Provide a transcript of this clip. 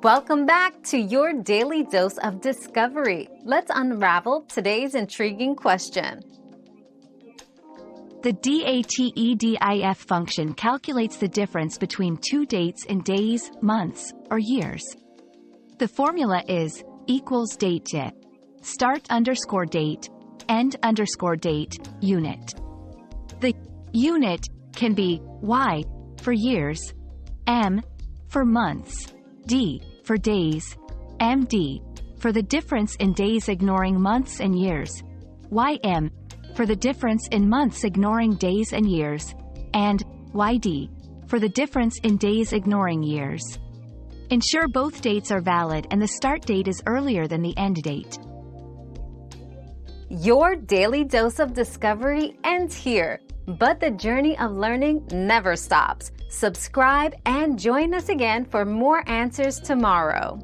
Welcome back to your daily dose of discovery. Let's unravel today's intriguing question. The DATEDIF function calculates the difference between two dates in days, months, or years. The formula is equals DATEDIF start_date, end_date, unit. The unit can be Y for years, M for months, D for days, MD for the difference in days ignoring months and years, YM for the difference in months ignoring days and years, and YD for the difference in days ignoring years. Ensure both dates are valid and the start date is earlier than the end date. Your daily dose of discovery ends here, but the journey of learning never stops. Subscribe and join us again for more answers tomorrow.